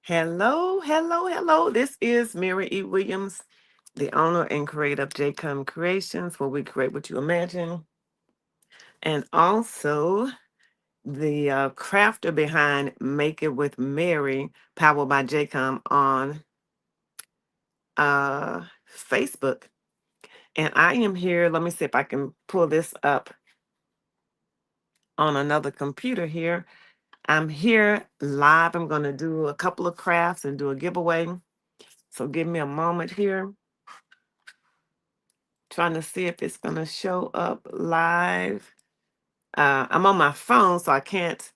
Hello, hello, hello. This is Mary E. Williams, the owner and creator of JCOM Creations, where we create what you imagine, and also the crafter behind Make It with Mary, powered by JCOM on uh, Facebook. And I am here. Let me see if I can pull this up on another computer here. I'm here live. I'm going to do a couple of crafts and do a giveaway. So give me a moment here. Trying to see if it's going to show up live. I'm on my phone, so I can't.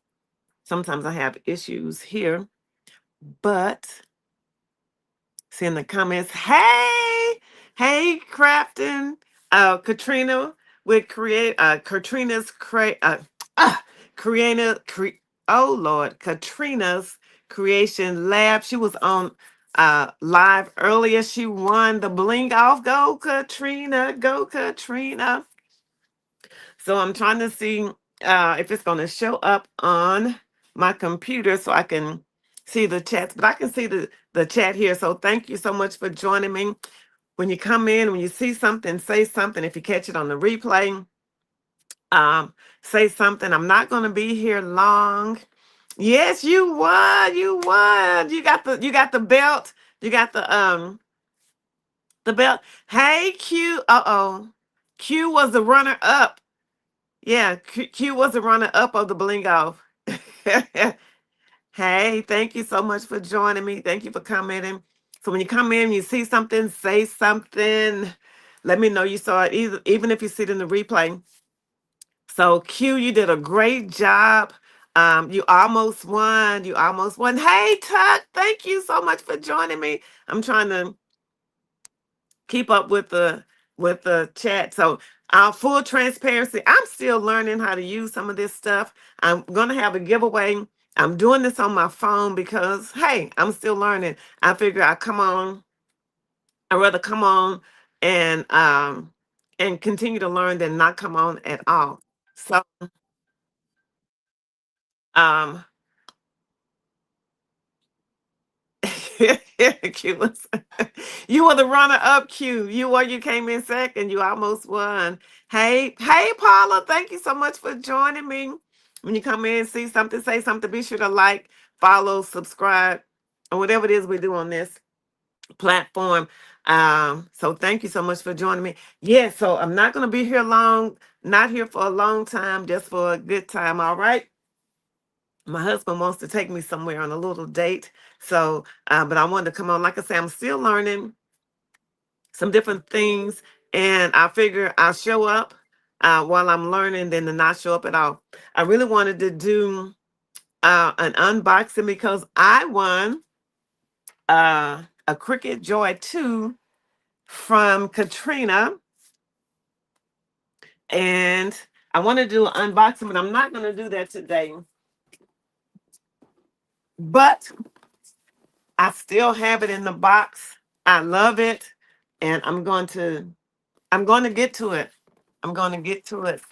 Sometimes I have issues here. But see in the comments, hey, Crafton, Katrina with Katrina's uh, Creator, oh Lord, Katrina's Creation Lab. She was on live earlier. She won the bling off. Go Katrina, go Katrina. So I'm trying to see if it's going to show up on my computer so I can see the chats, but I can see the chat here. So thank you so much for joining me. When you come in, when you see something, say something. If you catch it on the replay, say something. I'm not going to be here long. Yes, you won. You won. You got the belt. You got the belt. Hey, Q. Uh-oh. Q was the runner up. Yeah, Q was the runner up of the bling off. Hey, thank you so much for joining me. Thank you for commenting. So when you come in, you see something, say something. Let me know you saw it, even if you see it in the replay. So Q, you did a great job. You almost won. You almost won. Hey, Tuck, thank you so much for joining me. I'm trying to keep up with the chat. So full transparency, I'm still learning how to use some of this stuff. I'm gonna have a giveaway. I'm doing this on my phone because hey, I'm still learning. I figure I'd rather come on and continue to learn than not come on at all. So um Q was, you were the runner up, Q. You came in second. You almost won. Hey, Paula, thank you so much for joining me. When you come in, see something, say something, be sure to like, follow, subscribe, or whatever it is we do on this platform. So thank you so much for joining me. Yeah, so I'm not going to be here long, not here for a long time, just for a good time. All right. My husband wants to take me somewhere on a little date. So, but I wanted to come on. Like I say, I'm still learning some different things, and I figure I'll show up while I'm learning than to not show up at all. I really wanted to do an unboxing because I won a Cricut Joy 2 from Katrina, and I want to do an unboxing, but I'm not going to do that today. But I still have it in the box. I love it, and I'm going to get to it. I'm going to get to it.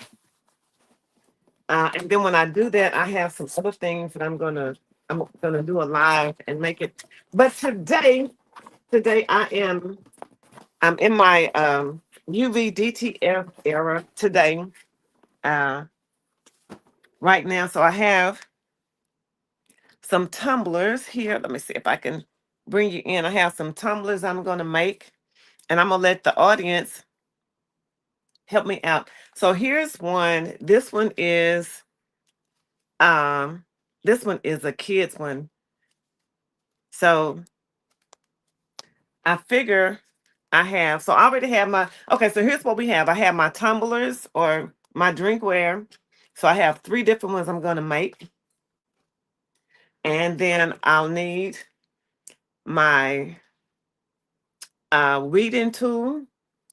And then when I do that, I have some other things that I'm gonna do a live and make it. But today I'm in my UV DTF era today. Uh, right now, so I have some tumblers here. Let me see if I can bring you in. I have some tumblers I'm gonna make, and I'm gonna let the audience help me out. So here's one. Um this one is a kid's one. So I figure I already have okay, so here's what we have. I have my tumblers or my drinkware. So I have three different ones I'm gonna make. And then I'll need my weeding tool.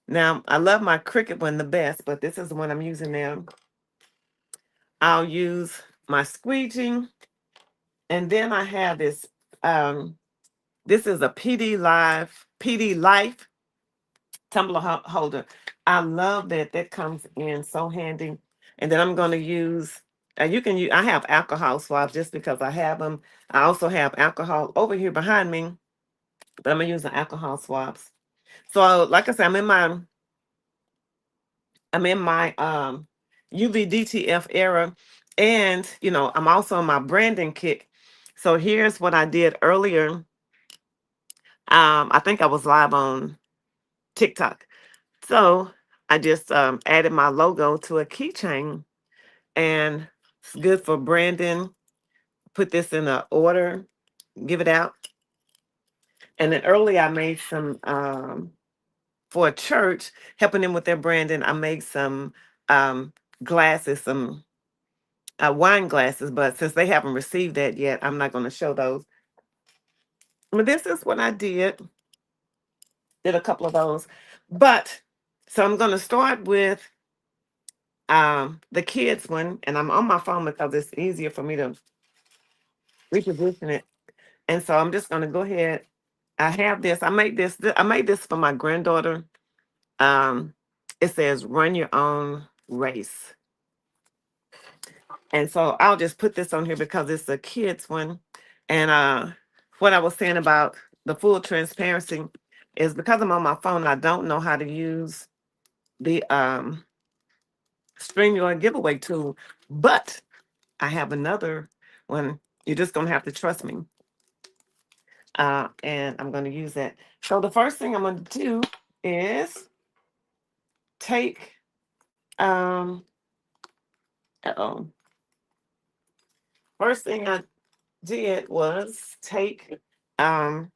Now I love my Cricut one the best, but this is the one I'm using now. I'll use my squeegee, and then I have this is a PD Life tumbler holder. I love that. That comes in so handy. And then I'm going to use You can use, I have alcohol swabs just because I have them. I also have alcohol over here behind me, but I'm gonna use the alcohol swabs. So like I said, I'm in my UV DTF era, and I'm also on my branding kick. So here's what I did earlier. I think I was live on TikTok. So I just added my logo to a keychain, and it's good for branding. Put this in a order, give it out. And then earlier I made some for a church, helping them with their branding. I made some um, glasses, some wine glasses, but since they haven't received that yet, I'm not going to show those. But this is what I did a couple of those. But so I'm going to start with the kids one, and I'm on my phone because it's easier for me to reposition it. And so I'm just going to go ahead. I have this. I made this for my granddaughter. Um, it says "Run your own race," and so I'll just put this on here because it's a kids one. And what I was saying about the full transparency is because I'm on my phone, I don't know how to use the StreamYard giveaway tool, but I have another one. You're just gonna have to trust me. And I'm gonna use that. So the first thing I'm gonna do is take um oh first thing I did was take um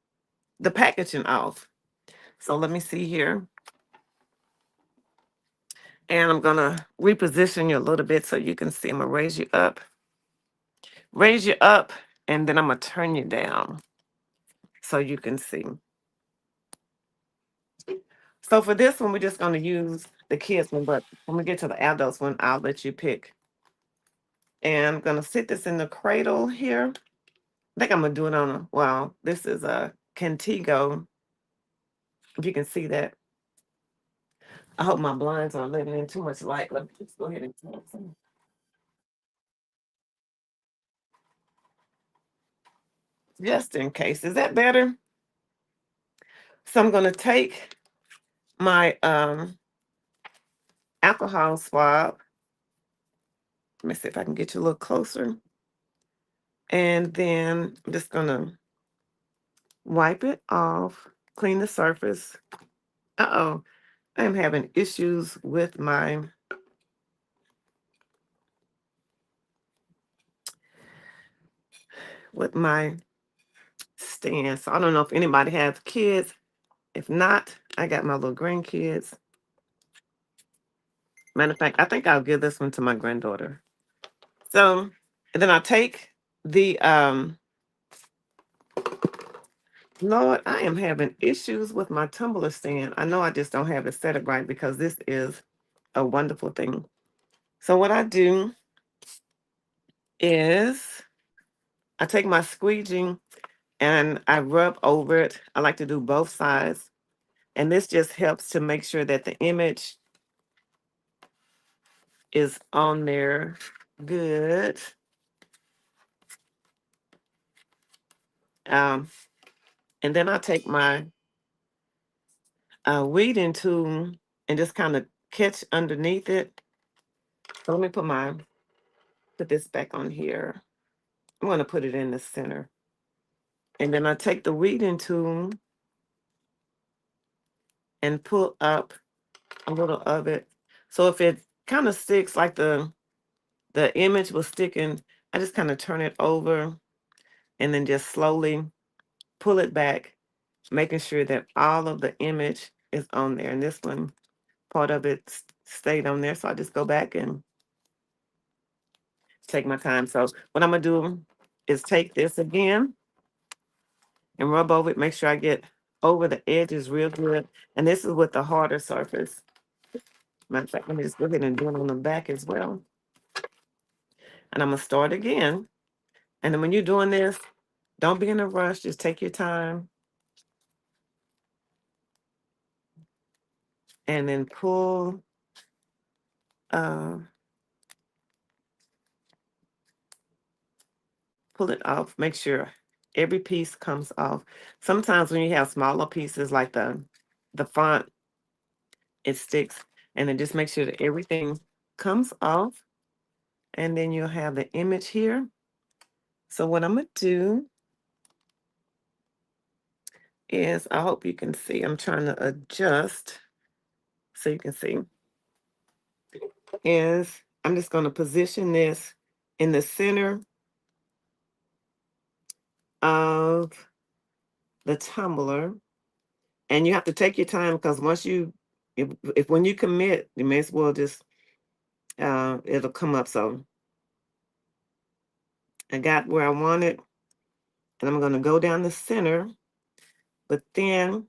the packaging off. So let me see here. And I'm gonna reposition you a little bit so you can see. I'm gonna raise you up, and then I'm gonna turn you down so you can see. So for this one, we're just gonna use the kids one, but when we get to the adults one, I'll let you pick. And I'm gonna sit this in the cradle here. I think I'm gonna do it on a, well, this is a Contigo, if you can see that. I hope my blinds aren't letting in too much light. Let me just go ahead and turn some. Just in case. Is that better? So I'm gonna take my alcohol swab. Let me see if I can get you a little closer. And then I'm just gonna wipe it off, clean the surface. Uh-oh, I am having issues with my stand. So I don't know if anybody has kids. If not, I got my little grandkids. Matter of fact, I think I'll give this one to my granddaughter. So, and then I'll take the Lord, I am having issues with my tumbler stand. I know I just don't have it set up right because this is a wonderful thing. So what I do is I take my squeegee and I rub over it. I like to do both sides. And this just helps to make sure that the image is on there good. Um, and then I take my weeding tool and just kind of catch underneath it. So let me put this back on here. I'm going to put it in the center. And then I take the weeding tool and pull up a little of it. So if it kind of sticks like the image was sticking, I just kind of turn it over and then just slowly pull it back, making sure that all of the image is on there. And this one, part of it stayed on there. So I just go back and take my time. So what I'm gonna do is take this again and rub over it, make sure I get over the edges real good. And this is with the harder surface. Matter of fact, let me just go ahead and do it on the back as well. And I'm gonna start again. And then when you're doing this, don't be in a rush, just take your time and then pull uh, pull it off. Make sure every piece comes off. Sometimes when you have smaller pieces like the font, it sticks. And then just make sure that everything comes off. And then you'll have the image here. So what I'm going to do is, I hope you can see, I'm trying to adjust so you can see, is I'm just going to position this in the center of the tumbler. And you have to take your time, because once you, if when you commit, you may as well just, it'll come up. So I got where I want it, and I'm going to go down the center, but then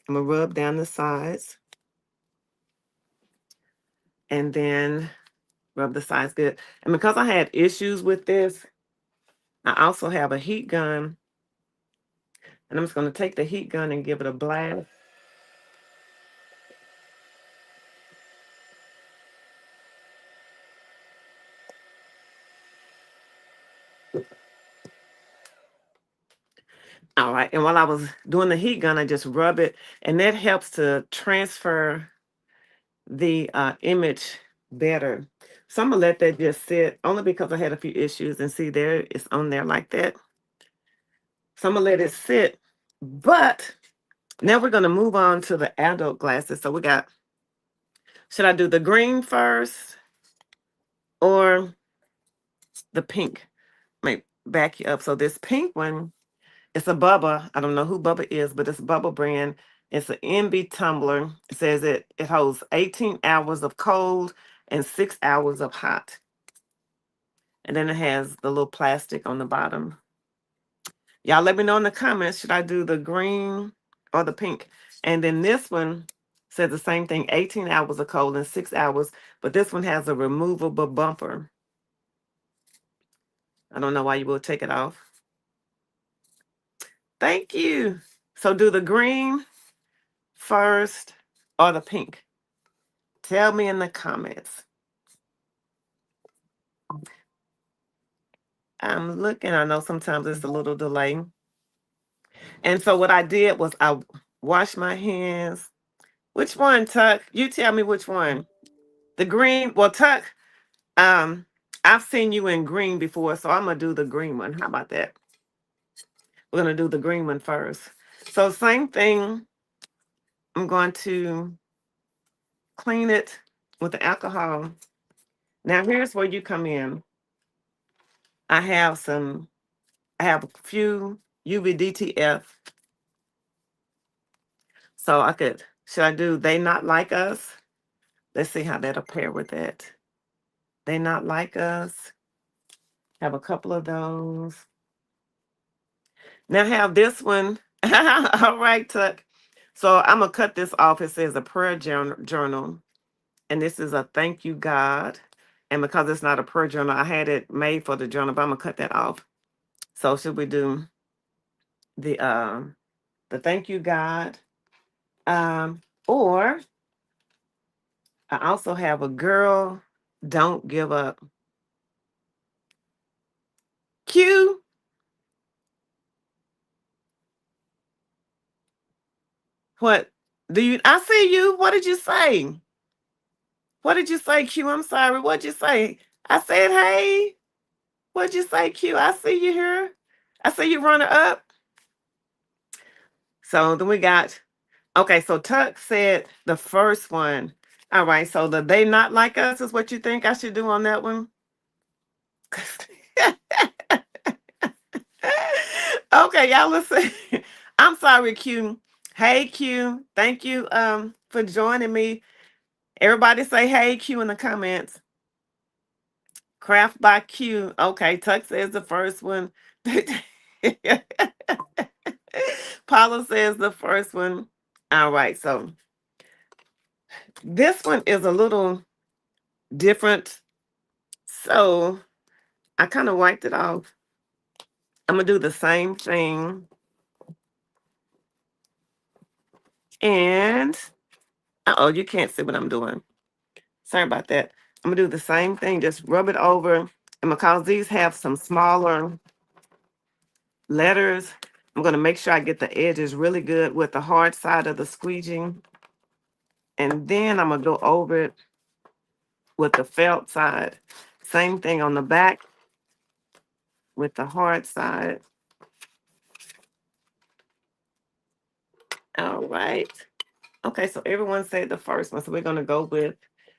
I'm going to rub down the sides, and then rub the sides good. And because I had issues with this, I also have a heat gun, and I'm just going to take the heat gun and give it a blast. All right, and while I was doing the heat gun, I just rub it, and that helps to transfer the image better. So I'm gonna let that just sit, only because I had a few issues, and see there, it's on there like that. So I'm gonna let it sit, but now we're gonna move on to the adult glasses. So we got, should I do the green first or the pink? Let me back you up. So this pink one, it's a Bubba. I don't know who Bubba is, but it's a Bubba brand. It's an MB tumbler. It says it holds 18 hours of cold and 6 hours of hot. And then it has the little plastic on the bottom. Y'all let me know in the comments, should I do the green or the pink? And then this one says the same thing, 18 hours of cold and 6 hours, but this one has a removable bumper. I don't know why you will take it off. Thank you. So do the green first or the pink? Tell me in the comments. I'm looking. I know sometimes it's a little delay. And so what I did was I washed my hands. Which one, Tuck? You tell me which one. The green. Well, Tuck, I've seen you in green before, so I'm gonna do the green one. How about that? We're gonna do the green one first. So same thing. I'm going to clean it with the alcohol. Now here's where you come in. I have a few UV DTF. So should I do They Not Like Us? Let's see how that'll pair with that. They Not Like Us. Have a couple of those. Now I have this one. All right, Tuck. So I'm going to cut this off. It says a prayer journal. And this is a thank you, God. And because it's not a prayer journal, I had it made for the journal, but I'm going to cut that off. So should we do the thank you, God? Or I also have a girl, don't give up. Q. What do you? I see you. What did you say? What did you say, Q? I'm sorry. What'd you say? I said, hey. What'd you say, Q? I see you here. I see you running up. So then we got, okay, so Tuck said the first one. All right, so the They Not Like Us is what you think I should do on that one? Okay, y'all listen. I'm sorry, Q. Hey, Q. Thank you for joining me. Everybody say hey, Q, in the comments. Craft by Q. Okay, Tuck says the first one. Paula says the first one. All right, so this one is a little different. So I kind of wiped it off. I'm going to do the same thing. And, oh, you can't see what I'm doing. Sorry about that. I'm going to do the same thing. Just rub it over. And because these have some smaller letters. I'm going to make sure I get the edges really good with the hard side of the squeegee. And then I'm going to go over it with the felt side. Same thing on the back with the hard side. All right. Okay, so everyone said the first one. So we're going to go with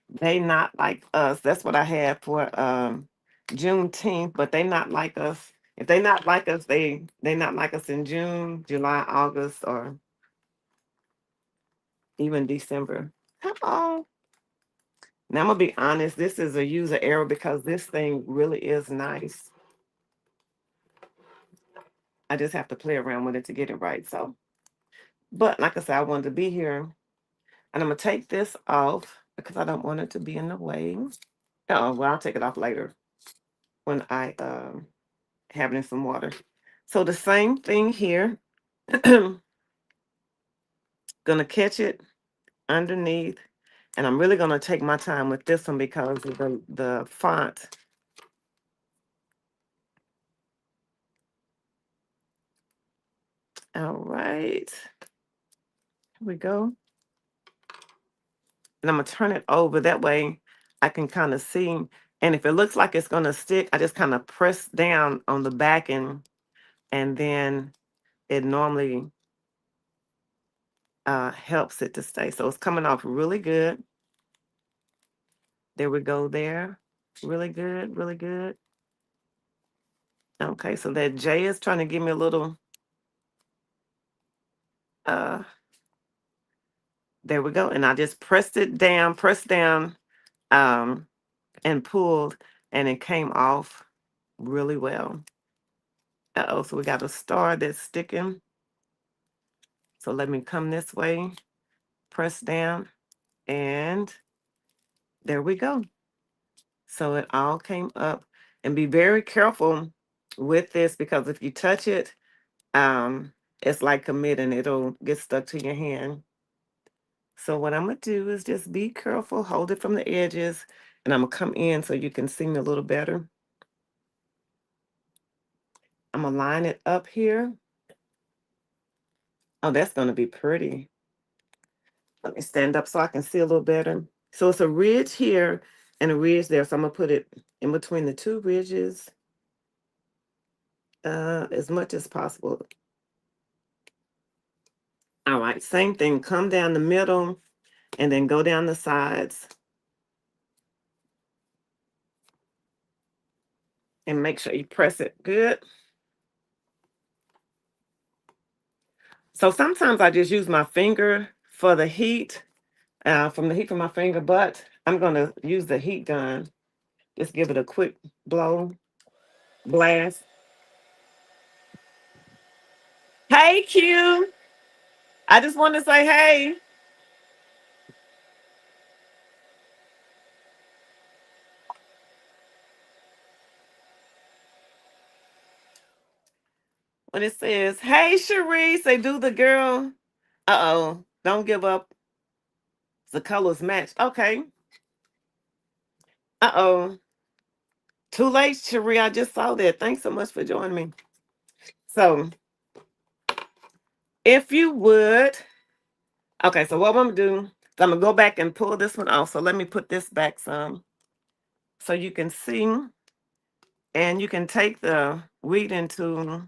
They Not Like Us. That's what I had for Juneteenth, but they not like us. If they not like us, they not like us in June, July, August, or even December. Come on. Now I'm gonna be honest, this is a user error because this thing really is nice. I just have to play around with it to get it right. So, but like I said, I wanted to be here, and I'm gonna take this off because I don't want it to be in the way. Oh, well, I'll take it off later when I have it in some water. So the same thing here. Gonna catch it underneath, and I'm really gonna take my time with this one because of the font. All right, here we go. And I'm gonna turn it over. That way I can kind of see. And if it looks like it's gonna stick, I just kind of press down on the back and then it normally helps it to stay. So it's coming off really good. There we go there. Really good, really good. Okay, so that J is trying to give me a little, uh, there we go. And I just pressed down, um, and pulled, and it came off really well. Uh-oh, so we got a star that's sticking. So let me come this way, press down, and there we go. So it all came up. And be very careful with this because if you touch it, it's like committing, it'll get stuck to your hand. So what I'm gonna do is just be careful, hold it from the edges, and I'm gonna come in so you can see me a little better. I'm gonna line it up here. Oh, that's gonna be pretty. Let me stand up so I can see a little better. So it's a ridge here and a ridge there. So I'm gonna put it in between the two ridges as much as possible. All right, same thing. Come down the middle and then go down the sides and make sure you press it good. So sometimes I just use my finger for the heat, from the heat from my finger, but I'm gonna use the heat gun. Just give it a quick blast. Hey Q, I just want to say hey. When it says, hey Cherie, say do the girl. Uh-oh, don't give up. The colors match. Okay. Uh-oh. Too late, Cherie. I just saw that. Thanks so much for joining me. So if you would, okay, so what I'm gonna do is I'm gonna go back and pull this one off. So let me put this back some so you can see, and you can take the wheat into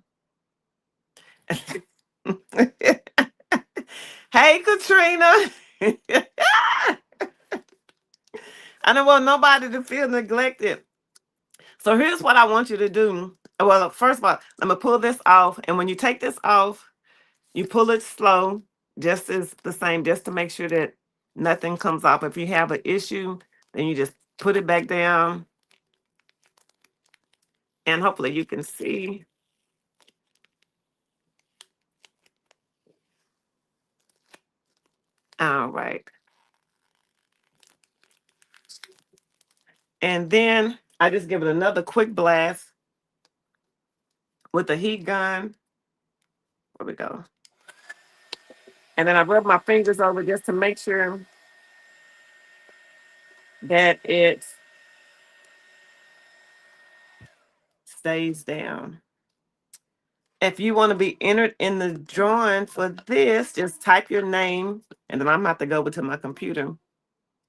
hey Katrina. I don't want nobody to feel neglected. So here's what I want you to do. Well, first of all, I'm gonna pull this off, and when you take this off, you pull it slow, just as the same, just to make sure that nothing comes off. If you have an issue, then you just put it back down, and hopefully you can see. All right. And then I just give it another quick blast with the heat gun. Where we go. And then I rub my fingers over just to make sure that it stays down. If you want to be entered in the drawing for this, just type your name, and then I'm gonna have to go over to my computer.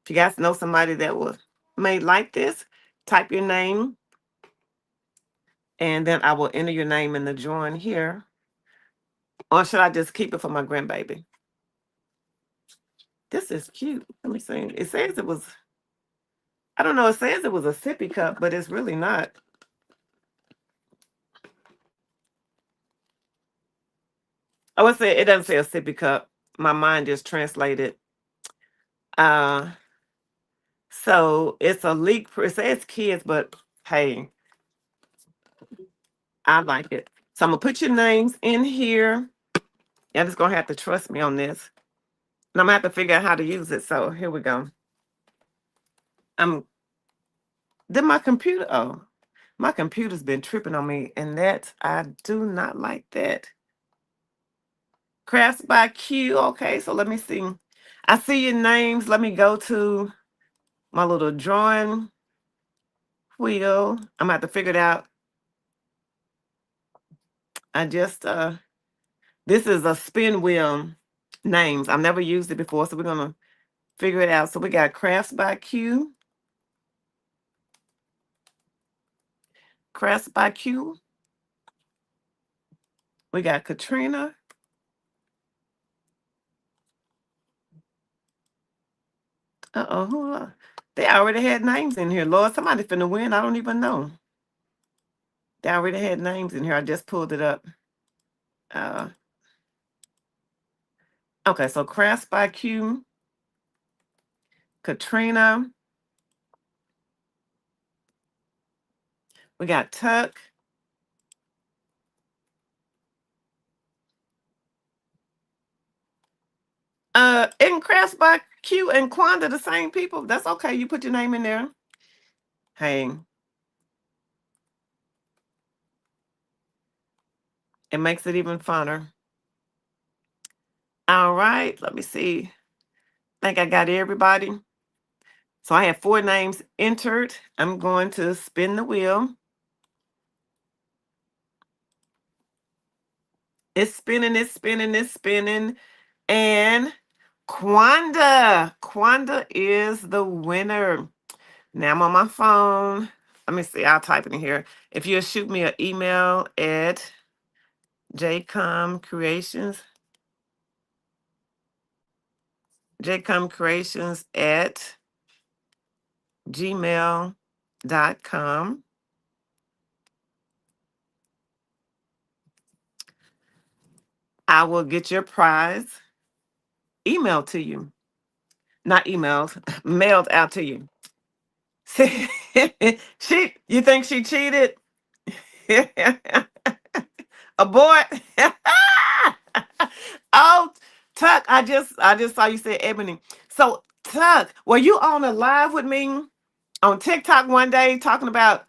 If you guys know somebody that was made like this, type your name, and then I will enter your name in the drawing here. Or should I just keep it for my grandbaby? This is cute. Let me see. It says it was, I don't know, it says it was a sippy cup, but it's really not. Oh, it doesn't say a sippy cup. My mind just translated. Uh so it's a leak. It says kids, but hey, I like it. So I'm gonna put your names in here. Y'all just gonna have to trust me on this. And I'm gonna have to figure out how to use it. So here we go. I'm Then my computer, oh, my computer's been tripping on me, and that I do not like that. Crafts by Q. Okay, so let me see. I see your names. Let me go to my little drawing wheel. I'm gonna have to figure it out. I just this is a spin wheel names. I've never used it before, so we're gonna figure it out. So we got Crafts by Q. Crafts by Q. We got Katrina. Uh-oh, they already had names in here. Lord, somebody finna win. I don't even know. They already had names in here. I just pulled it up. Uh, okay, so Crafts by Q, Katrina. We got Tuck. Isn't Crafts by Q and Quanda the same people? That's okay. You put your name in there. Hey, it makes it even funner. All right, let me see. I think I got everybody. So I have 4 names entered. I'm going to spin the wheel. It's spinning, it's spinning, it's spinning. And Quanda is the winner. Now I'm on my phone. Let me see. I'll type it in here. If you'll shoot me an email at jcomcreations, jcomcreations at gmail.com. I will get your prize emailed to you. Not emailed, mailed out to you. You think she cheated? Abort. Oh, Tuck, I just saw you say Ebony. So Tuck, were you on a live with me on TikTok one day talking about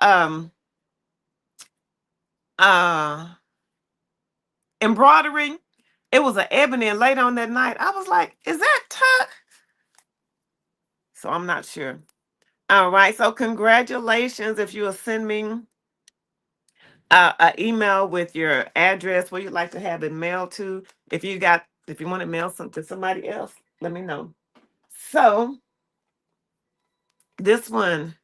uh embroidery? It was an ebony, and later on that night, I was like, is that Tuck? So I'm not sure. All right. So congratulations if you will send me an email with your address where you'd like to have it mailed to. If you want to mail something to somebody else, let me know. So this one,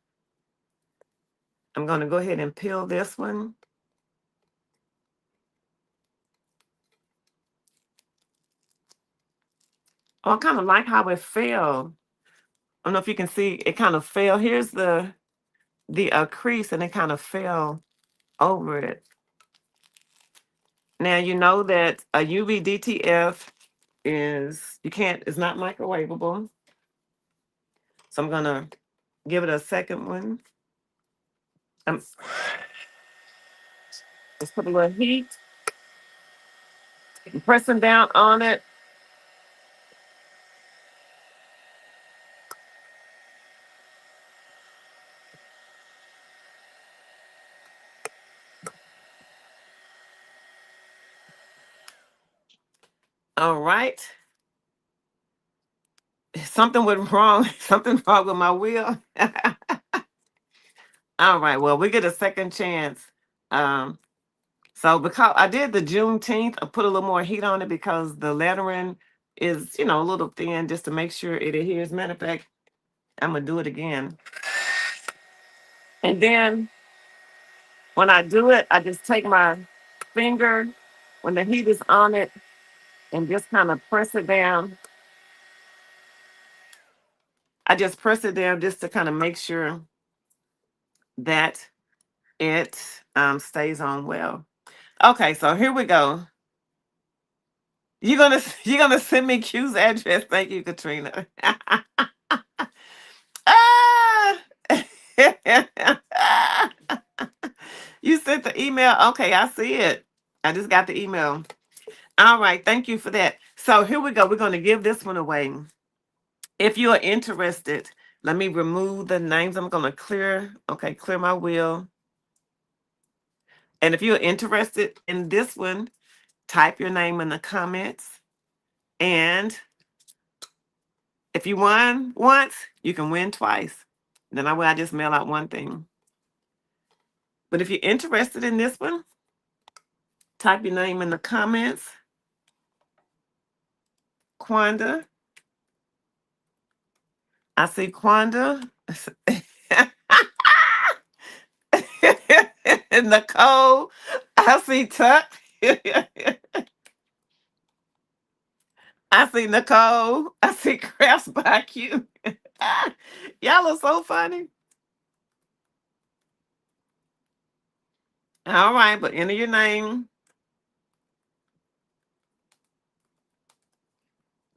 I'm going to go ahead and peel this one. Oh, I kind of like how it fell. I don't know if you can see, it kind of fell. Here's the crease, and it kind of fell over it. Now you know that a UV DTF it's not microwavable. So I'm gonna give it a second one. Just put a little heat. I'm pressing down on it. All right. Something went wrong. Something wrong with my wheel. All right. Well, we get a second chance. Um, So because I did the Juneteenth, I put a little more heat on it because the lettering is, a little thin just to make sure it adheres. Matter of fact, I'm gonna do it again. And then when I do it, I just take my finger when the heat is on it and just kind of press it down. I just press it down just to kind of make sure that it stays on well. Okay, so here we go. You're gonna send me Q's address. Thank you, Katrina. Ah! You sent the email. Okay, I see it. I just got the email. All right, thank you for that. So here we go. We're going to give this one away. If you are interested, let me remove the names. I'm going to clear my wheel. And if you're interested in this one, type your name in the comments. And if you won once, you can win twice. Then I just mail out one thing. But if you're interested in this one, type your name in the comments. Quanda. I see Quanda. Nicole. I see Tuck. I see Nicole. I see Crafts by Q. Y'all are so funny. All right, but enter your name.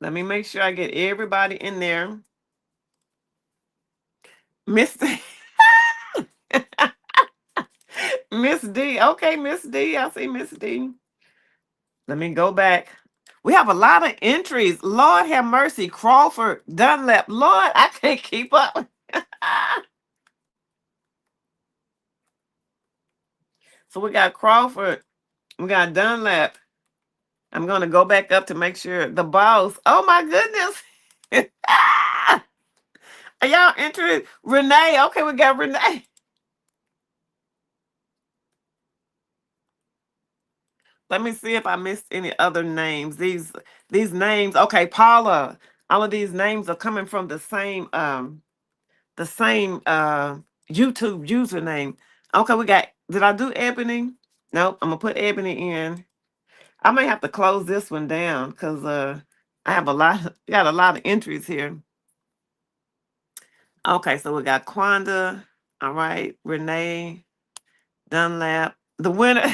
Let me make sure I get everybody in there. Miss D. Miss D. Okay, Miss D. I see Miss D. Let me go back. We have a lot of entries. Lord have mercy. Crawford, Dunlap. Lord, I can't keep up. So we got Crawford. We got Dunlap. I'm going to go back up to make sure. The boss. Oh, my goodness. Are y'all interested? Renee. Okay, we got Renee. Let me see if I missed any other names. These names. Okay, Paula. All of these names are coming from the same YouTube username. Okay, we got. Did I do Ebony? Nope. I'm gonna put Ebony in. I may have to close this one down because I have got a lot of entries here. Okay, so we got Quanda. All right, Renee Dunlap. The winner,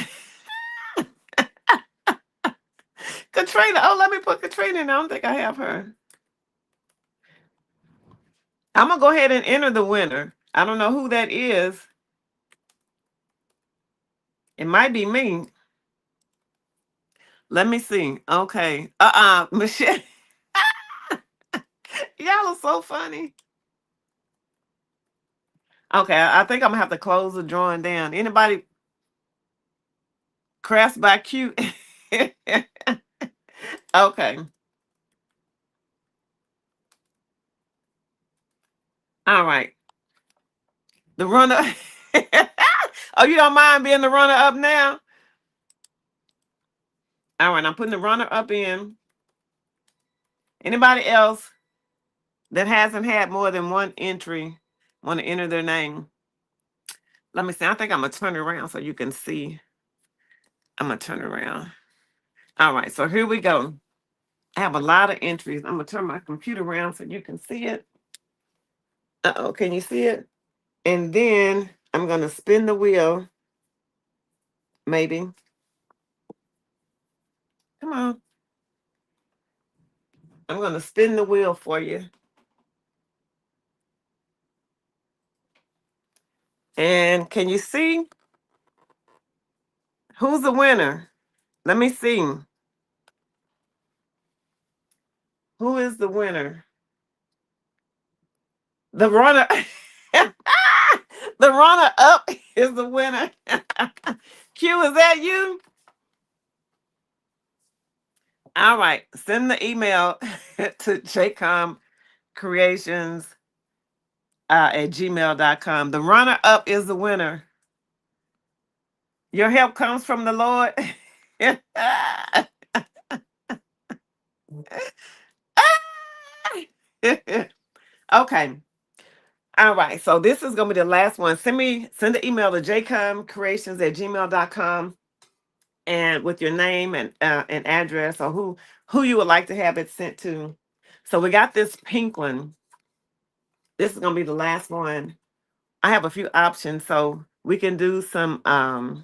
Katrina. Oh, let me put Katrina in. I don't think I have her. I'm gonna go ahead and enter the winner. I don't know who that is. It might be me. Let me see. Okay. Michelle. Y'all are so funny. Okay, I think I'm gonna have to close the drawing down. Anybody crafts by Q? Okay. All right. The runner. Oh, you don't mind being the runner up now? All right, I'm putting the runner up in. Anybody else that hasn't had more than one entry want to enter their name? Let me see. I think I'm gonna turn it around so you can see. I'm gonna turn it around. All right, so here we go. I have a lot of entries. I'm gonna turn my computer around so you can see it. Uh-oh, can you see it? And then I'm gonna spin the wheel. Maybe. Come on. I'm gonna spin the wheel for you. And can you see who's the winner? Let me see. Who is the winner? The runner. The runner up is the winner. Q, is that you? All right. Send the email to jcomcreations at gmail.com. The runner up is the winner. Your help comes from the Lord. Okay. All right. So this is gonna be the last one. Send the email to jcomcreations@gmail.com and with your name and address or who you would like to have it sent to. So we got this pink one. This is gonna be the last one. I have a few options, so we can do some uh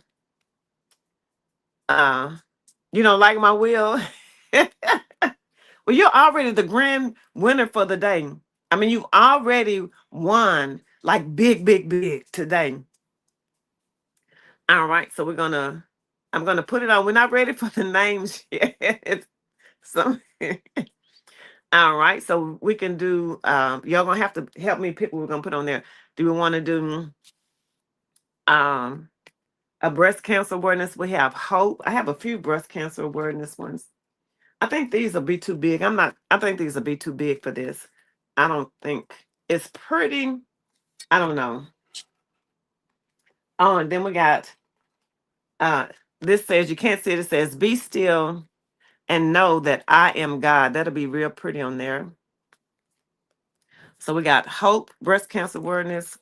like my wheel. Well, you're already the grand winner for the day. I mean, you've already won like big, big, big today. All right, so I'm gonna put it on. We're not ready for the names yet. So all right, so we can do y'all gonna have to help me pick what we're gonna put on there. Do we want to do um a breast cancer awareness? We have hope. I have a few breast cancer awareness ones. I think these will be too big. I think these will be too big for this. I don't think it's pretty. I don't know. Oh, and then we got uh this says, you can't see it, it says be still and know that I am God. That'll be real pretty on there. So we got hope, breast cancer awareness,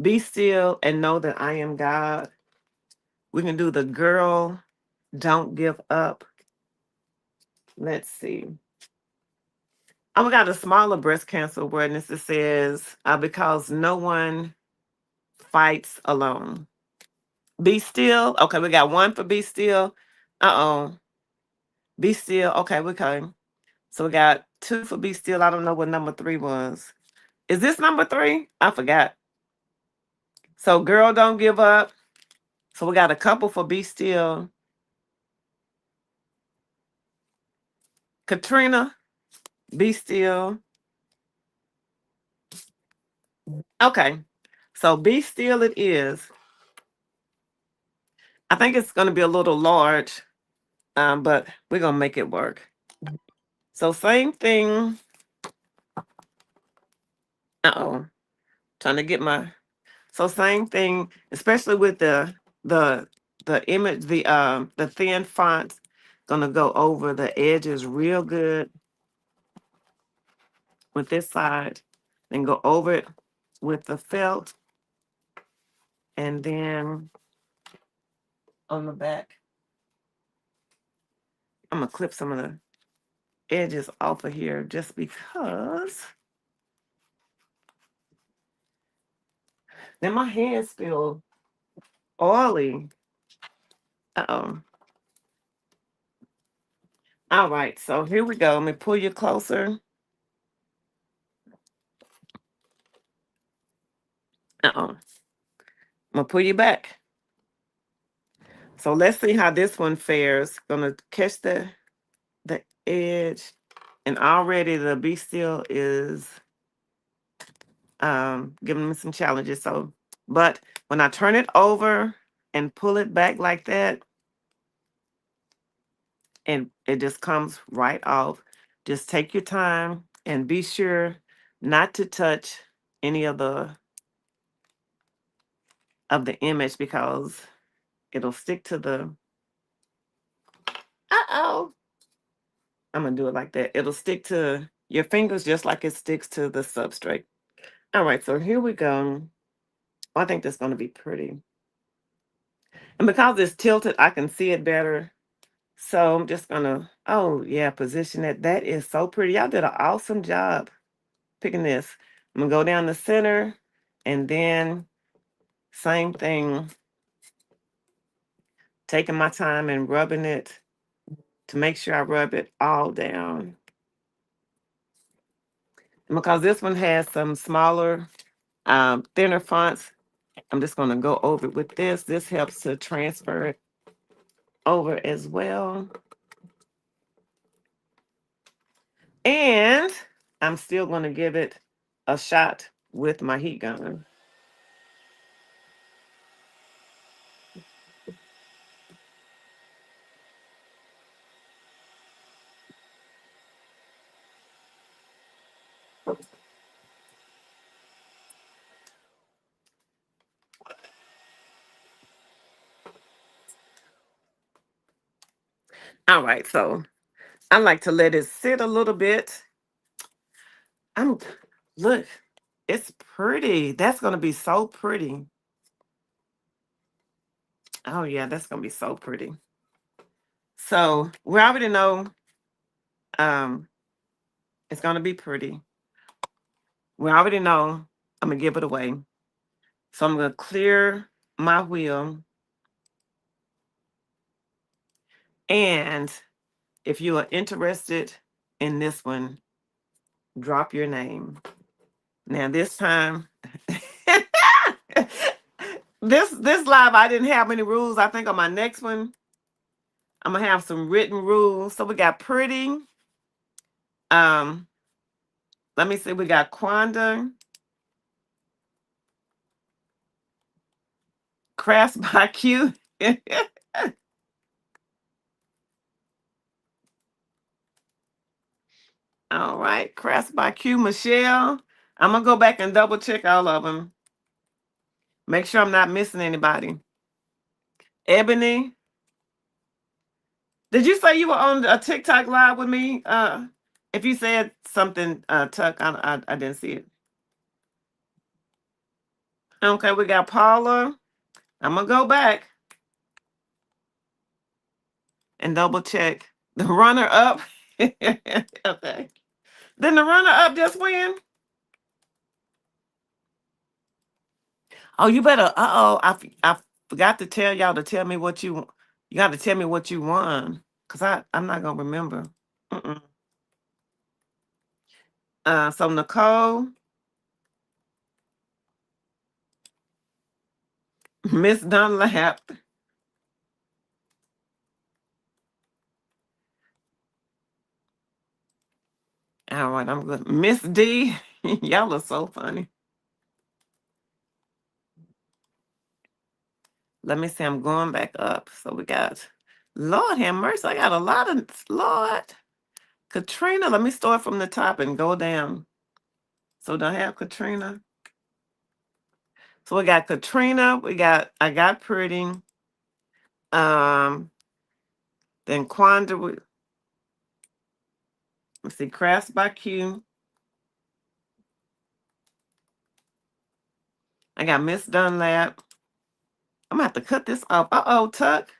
be still and know that I am God. We can do the girl, don't give up. Let's see. Oh, we got a smaller breast cancer awareness. It says, because no one fights alone. Be still. Okay, we got one for be still. Uh-oh. Be still. Okay. So we got two for be still. I don't know what number 3 was. Is this number 3? I forgot. So girl, don't give up. So we got a couple for be still. Katrina, be still. Okay. So be still it is. I think it's going to be a little large, but we're going to make it work. So same thing. Uh-oh. Trying to get my... So same thing, especially with the image, the thin fonts, gonna go over the edges real good with this side, then go over it with the felt, and then on the back, I'm gonna clip some of the edges off of here just because. Then my hands feel oily. Uh-oh. All right, so here we go. Let me pull you closer. Uh-oh. I'm gonna pull you back. So let's see how this one fares. Gonna catch the edge, and already the be still is giving me some challenges. So, but when I turn it over and pull it back like that, and it just comes right off. Just take your time and be sure not to touch any of the image because it'll stick to the... Uh-oh. I'm gonna do it like that. It'll stick to your fingers just like it sticks to the substrate. All right, so here we go. I think that's gonna be pretty. And because it's tilted, I can see it better. So I'm just gonna, oh yeah, position it. That is so pretty. Y'all did an awesome job picking this. I'm gonna go down the center and then same thing, taking my time and rubbing it to make sure I rub it all down. And because this one has some smaller, thinner fonts, I'm just gonna go over it with this. This helps to transfer it over as well. And I'm still going to give it a shot with my heat gun. All right, so I like to let it sit a little bit. I'm look, it's pretty. That's gonna be so pretty. Oh yeah, that's gonna be so pretty. So we already know um it's gonna be pretty. We already know I'm gonna give it away. So I'm gonna clear my wheel. And if you are interested in this one, drop your name. Now this time, this live I didn't have any rules. I think on my next one, I'm gonna have some written rules. So we got pretty. Um, let me see. We got Quanda, Crafts by Q. All right, Crafts by Q. Michelle. I'm gonna go back and double check all of them. Make sure I'm not missing anybody. Ebony. Did you say you were on a TikTok live with me? If you said something, Tuck, I didn't see it. Okay, we got Paula. I'm gonna go back and double check the runner up. Okay. Then the runner up just win. Oh, you better. I forgot to tell y'all to tell me what you. You got to tell me what you won, cause I'm not gonna remember. Mm-mm. So Nicole, Miss Dunlap. All right, I'm good. Miss D, y'all are so funny. Let me see. I'm going back up. So we got Lord have mercy. I got a lot of Lord. Katrina. Let me start from the top and go down. So don't have Katrina. So we got Katrina. I got pretty. Um, then Quanda. Let's see, Crafts by Q. I got Miss Dunlap. I'm gonna have to cut this off. Uh-oh, Tuck.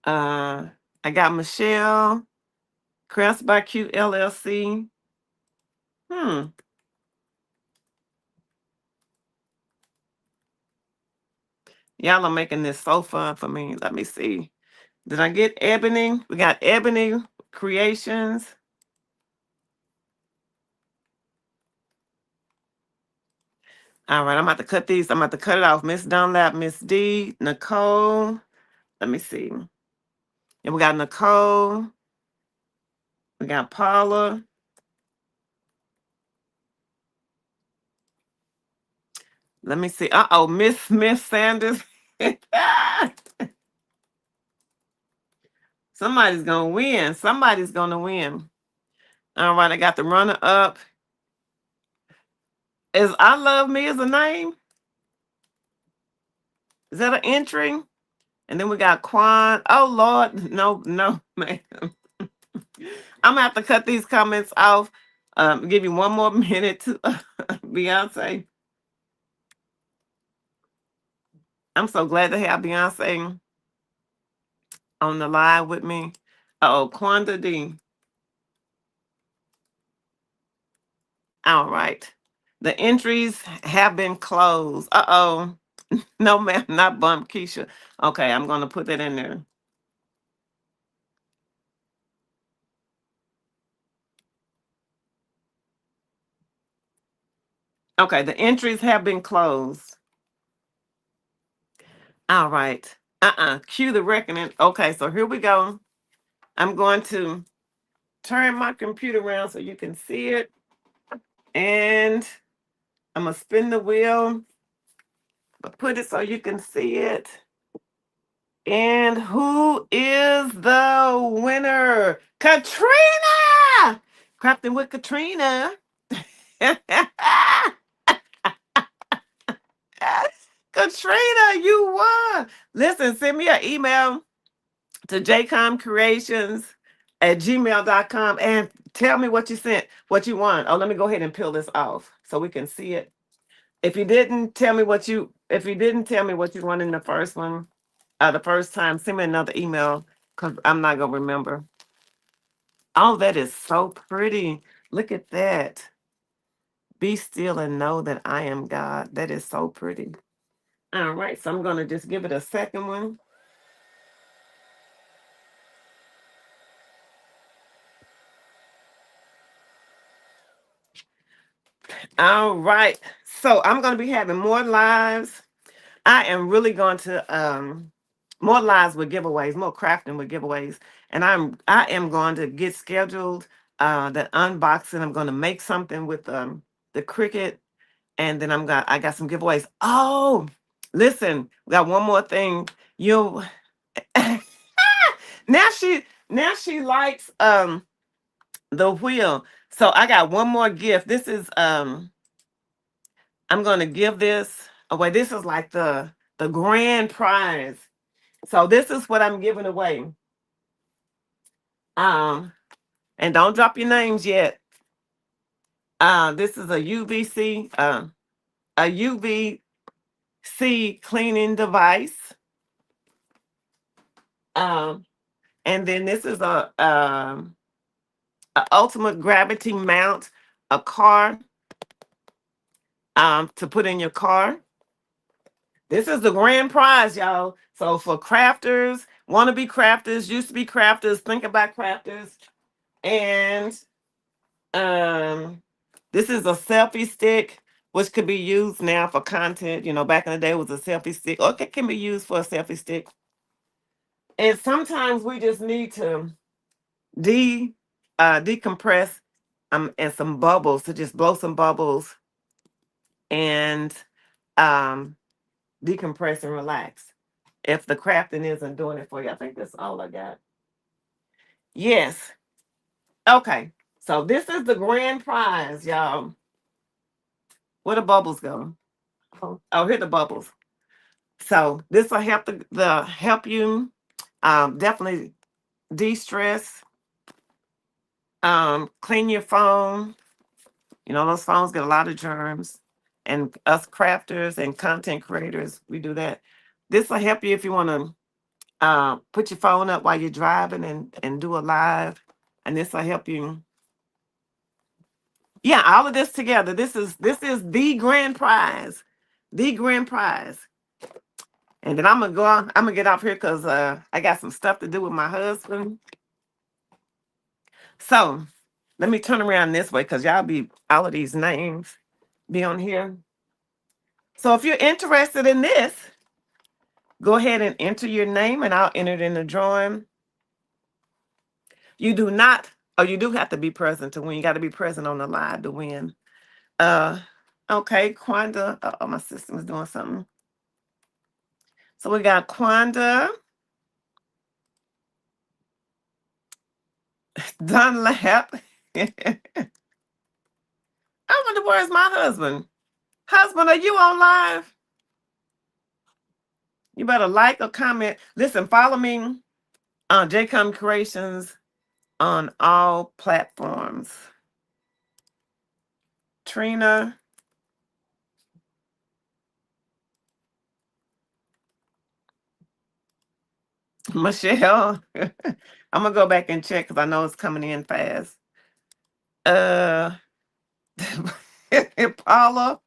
I got Michelle. Crafts by Q LLC. Hmm. Y'all are making this so fun for me. Let me see. Did I get Ebony? We got Ebony Creations. All right, I'm about to cut these. I'm about to cut it off. Miss Dunlap, Miss D, Nicole. Let me see. And we got Nicole. We got Paula. Let me see. Uh-oh, Miss Smith Sanders. Somebody's gonna win. Somebody's gonna win. All right, I got the runner up. Is I Love Me is a name? Is that an entry? And then we got Quan. Oh Lord, no, no, man. I'm gonna have to cut these comments off. Give you one more minute to Beyonce. I'm so glad to have Beyonce on the live with me. Oh, Quanda D. All right. The entries have been closed. Uh-oh. No, ma'am, not Bump Keisha. Okay, I'm gonna put that in there. Okay, the entries have been closed. All right. Cue the reckoning. Okay, so here we go. I'm going to turn my computer around so you can see it. And I'm going to spin the wheel, but put it so you can see it. And who is the winner? Katrina! Crafting with Katrina. Katrina, you won. Listen, send me an email to jcomcreations@gmail.com and tell me what you sent, what you want. Oh, let me go ahead and peel this off so we can see it. If you didn't tell me what you, if you didn't tell me what you want in the first one, the first time, send me another email because I'm not gonna remember. Oh, that is so pretty. Look at that. Be still and know that I am God. That is so pretty. All right, so I'm gonna just give it a second one. All right. So I'm going to be having more lives. I am really going to more lives with giveaways, more crafting with giveaways. And I am going to get scheduled the unboxing. I'm going to make something with the Cricut, and then I got some giveaways. Oh, listen, we got one more thing. You now she likes the wheel. So I got one more gift. This is I'm going to give this away. This is like the grand prize. So this is what I'm giving away. Um, and don't drop your names yet. This is a UVC cleaning device. Um, and then this is a ultimate gravity mount, a car to put in your car. This is the grand prize, y'all. So for crafters, wannabe crafters, used to be crafters, think about crafters, and this is a selfie stick, which could be used now for content. You know, back in the day it was a selfie stick, or it can be used for a selfie stick. And sometimes we just need to de decompress and some bubbles to just blow some bubbles and um decompress and relax. If the crafting isn't doing it for you, I think that's all I got. Yes. Okay. So this is the grand prize, y'all. Where the bubbles go? Oh, here the bubbles. So this will help the help you definitely de-stress, clean your phone. You know, those phones get a lot of germs. And us crafters and content creators, we do that. This will help you if you want to put your phone up while you're driving and do a live. And this will help you. Yeah, all of this together. This is the grand prize. The grand prize. And then I'm gonna go on, I'm gonna get off here because I got some stuff to do with my husband. So let me turn around this way because y'all be all of these names be on here. So if you're interested in this, go ahead and enter your name and I'll enter it in the drawing. You do not, or you do have to be present to win. You got to be present on the live to win. Uh okay, Quanda. Oh, my system is doing something. So we got Quanda Dunlap. I wonder where's my husband. Husband, are you on live? You better like or comment. Listen, follow me on JCOM Creations on all platforms. Trina, Michelle. I'm gonna go back and check because I know it's coming in fast. Uh Paula,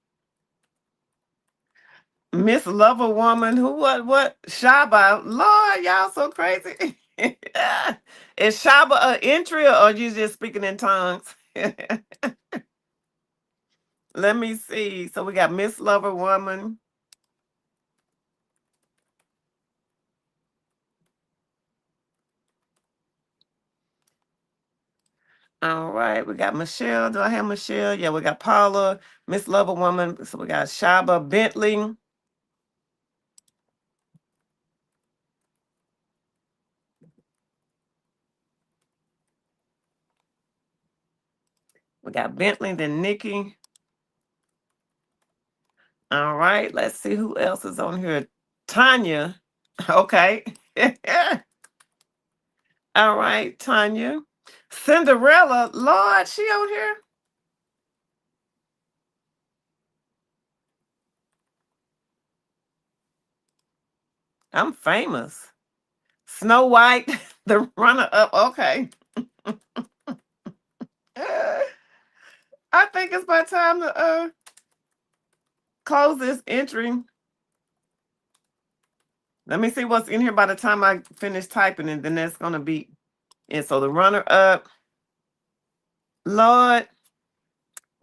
Miss Lover Woman, who what? Shaba. Lord, y'all so crazy. Is Shaba an entry or are you just speaking in tongues? Let me see. So we got Miss Lover Woman. All right, we got Michelle. Do I have Michelle? Yeah, we got Paula, Miss Lover Woman. So we got Shaba Bentley. We got Bentley, then Nikki. All right, let's see who else is on here. Tanya. Okay. All right, Tanya. Cinderella. Lord, she on here. I'm famous. Snow White, the runner up. Okay. I think it's by time to close this entry. Let me see what's in here by the time I finish typing, and then that's gonna be it. So the runner up, Lord,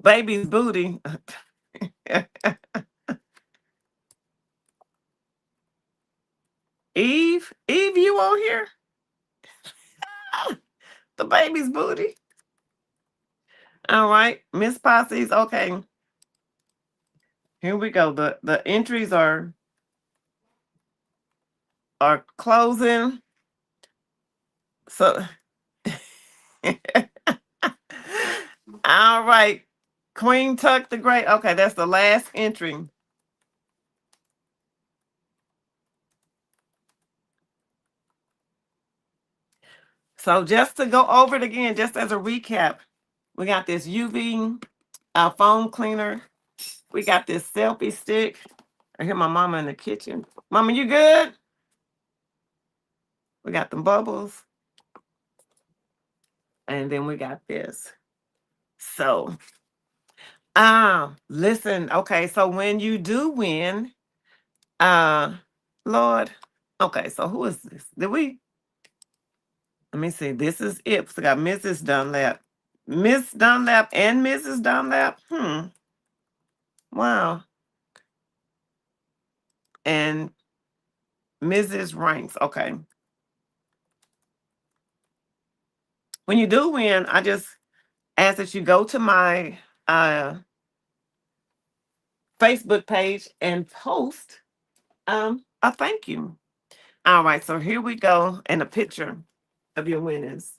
baby's booty. Eve, you on here? The baby's booty. All right, Miss Posse's okay. Here we go. The entries are closing. So all right. Queen Tuck the Great. Okay, that's the last entry. So just to go over it again, just as a recap, we got this UV foam cleaner. We got this selfie stick. I hear my mama in the kitchen. Mama, you good? We got them bubbles. And then we got this. So, listen, okay, so when you do win, uh, Lord, okay, so who is this? Let me see, this is it. So we got Mrs. Dunlap. Miss Dunlap and Mrs. Dunlap? Wow. And Mrs. Ranks, okay. When you do win, I just ask that you go to my Facebook page and post a thank you. All right, so here we go, and a picture of your winners.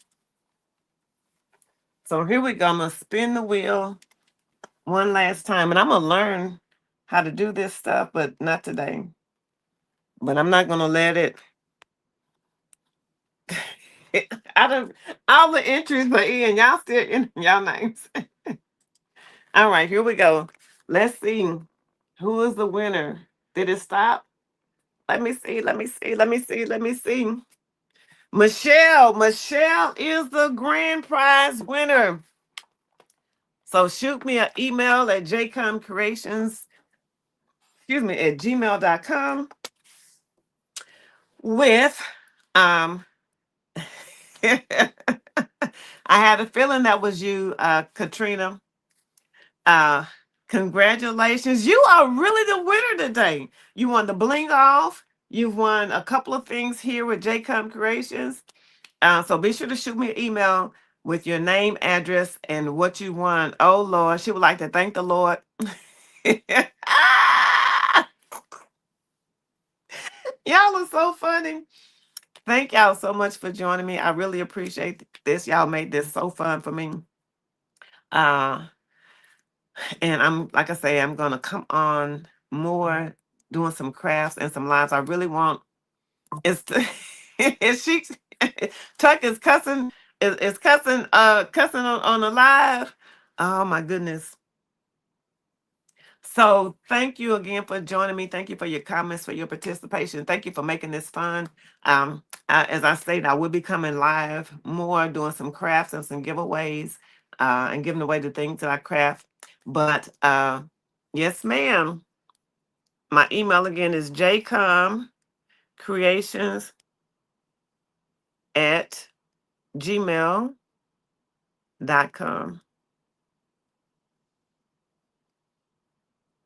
So here we go. I'm gonna spin the wheel one last time, and I'm gonna learn how to do this stuff, but not today. But I'm not gonna let it. Out of all the entries are in, y'all still in y'all names. All right, here we go. Let's see who is the winner. Did it stop? Let me see. Let me see. Let me see. Let me see. Michelle. Michelle is the grand prize winner. So shoot me an email at jcomcreations, at gmail.com with I had a feeling that was you, Katrina. Uh Congratulations. You are really the winner today. You won the bling off. You've won a couple of things here with JCOM Creations. So be sure to shoot me an email with your name, address, and what you won. Oh Lord, she would like to thank the Lord. Y'all are so funny. Thank y'all so much for joining me. I really appreciate this. Y'all made this so fun for me. Uh, and I'm like I say, I'm gonna come on more doing some crafts and some lives. I really want is is she Tuck is cussing is cussing cussing on the live. Oh my goodness. So thank you again for joining me. Thank you for your comments, for your participation. Thank you for making this fun. As I stated, I will be coming live more, doing some crafts and some giveaways, and giving away the things that I craft. But yes, ma'am. My email again is jcomcreations at gmail.com.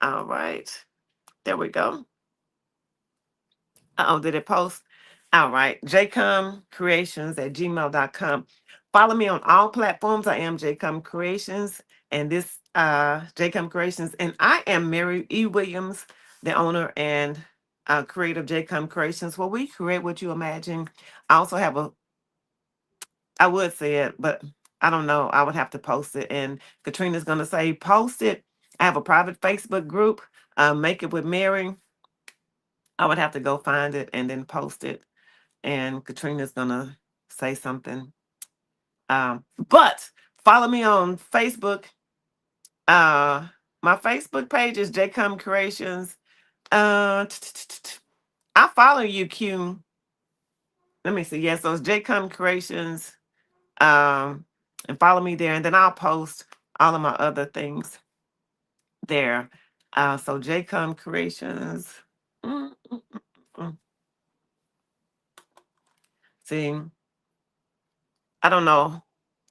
All right. There we go. Oh, did it post? All right. jcomcreations at gmail.com. Follow me on all platforms. I am Jcom Creations, and this Jcom Creations, and I am Mary E. Williams, the owner and creator of Jcom Creations, where we create what you imagine. I also have I would say it, but I don't know. I would have to post it. And Katrina's going to say, post it. I have a private Facebook group. Make It with Mary. I would have to go find it and then post it. And Katrina's gonna say something. But follow me on Facebook. Uh, my Facebook page is JCom Creations. I follow you, Q. Let me see. Yeah, so it's JCom Creations. And follow me there, and then I'll post all of my other things there. So JCom Creations. Mm, mm, mm, mm. See, I don't know.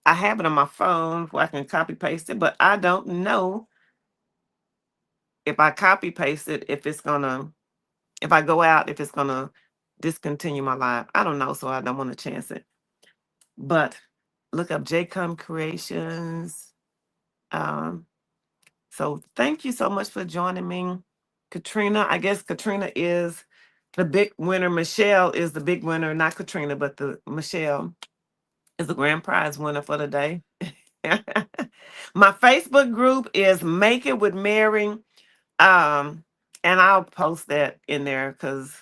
I have it on my phone where I can copy paste it, but I don't know if I copy paste it, if I go out, if it's gonna discontinue my live. I don't know, so I don't want to chance it. But look up JCom Creations. Um, so thank you so much for joining me, Katrina. I guess Katrina is the big winner. Michelle is the big winner, not Katrina, but the Michelle is the grand prize winner for the day. My Facebook group is Make It with Mary. And I'll post that in there because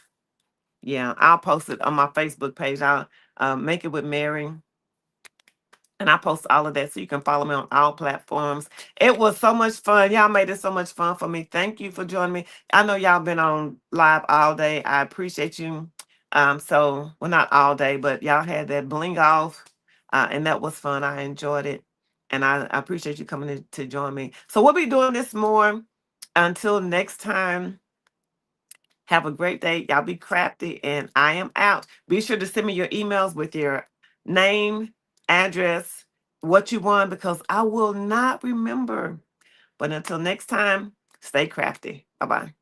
yeah, I'll post it on my Facebook page. I'll Make It with Mary. And I post all of that so you can follow me on all platforms. It was so much fun. Y'all made it so much fun for me. Thank you for joining me. I know y'all been on live all day. I appreciate you. Well, not all day, but y'all had that bling off. And that was fun. I enjoyed it. And I appreciate you coming in to join me. So we'll be doing this more. Until next time. Have a great day. Y'all be crafty, and I am out. Be sure to send me your emails with your name, address, what you won, because I will not remember. But until next time, stay crafty. Bye bye.